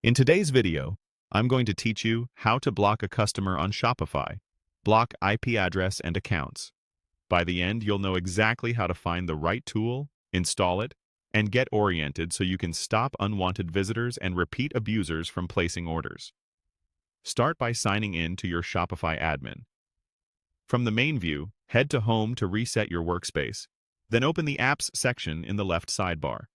In today's video, I'm going to teach you how to block a customer on Shopify, block IP address and accounts. By the end, you'll know exactly how to find the right tool, install it, and get oriented so you can stop unwanted visitors and repeat abusers from placing orders. Start by signing in to your Shopify admin. From the main view, head to Home to reset your workspace, then open the Apps section in the left sidebar.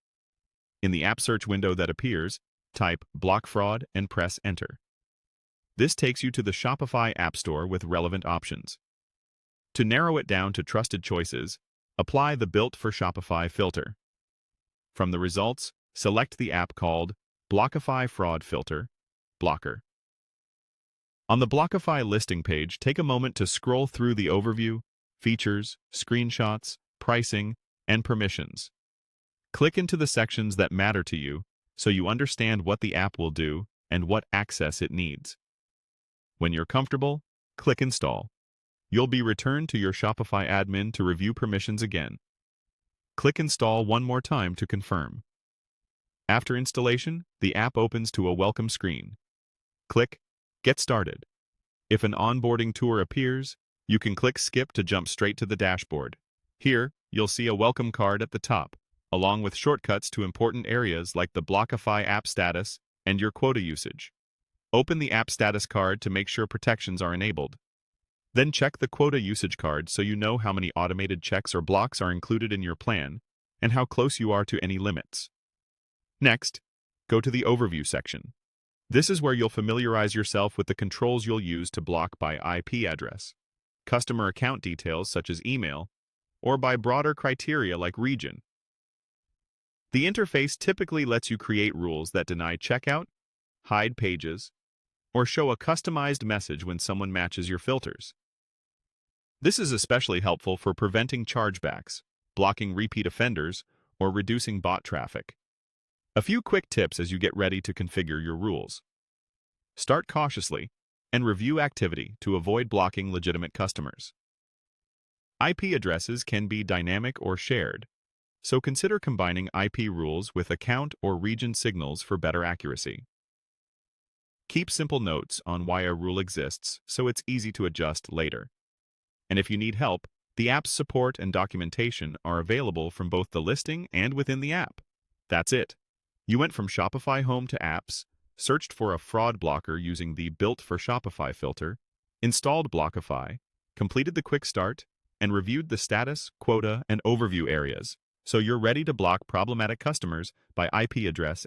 In the app search window that appears, type Block Fraud and press Enter. This takes you to the Shopify App Store with relevant options. To narrow it down to trusted choices, apply the Built for Shopify filter. From the results, select the app called Blockify Fraud Filter, Blocker. On the Blockify listing page, take a moment to scroll through the overview, features, screenshots, pricing, and permissions. Click into the sections that matter to you so you understand what the app will do and what access it needs. When you're comfortable, click Install. You'll be returned to your Shopify admin to review permissions again. Click Install one more time to confirm. After installation, the app opens to a welcome screen. Click Get Started. If an onboarding tour appears, you can click Skip to jump straight to the dashboard. Here, you'll see a welcome card at the top, along with shortcuts to important areas like the Blockify app status and your quota usage. Open the app status card to make sure protections are enabled. Then check the quota usage card so you know how many automated checks or blocks are included in your plan and how close you are to any limits. Next, go to the Overview section. This is where you'll familiarize yourself with the controls you'll use to block by IP address, customer account details such as email, or by broader criteria like region. The interface typically lets you create rules that deny checkout, hide pages, or show a customized message when someone matches your filters. This is especially helpful for preventing chargebacks, blocking repeat offenders, or reducing bot traffic. A few quick tips as you get ready to configure your rules. Start cautiously and review activity to avoid blocking legitimate customers. IP addresses can be dynamic or shared, so consider combining IP rules with account or region signals for better accuracy. Keep simple notes on why a rule exists so it's easy to adjust later. And if you need help, the app's support and documentation are available from both the listing and within the app. That's it. You went from Shopify Home to Apps, searched for a fraud blocker using the Built for Shopify filter, installed Blockify, completed the quick start, and reviewed the status, quota, and overview areas, so you're ready to block problematic customers by IP address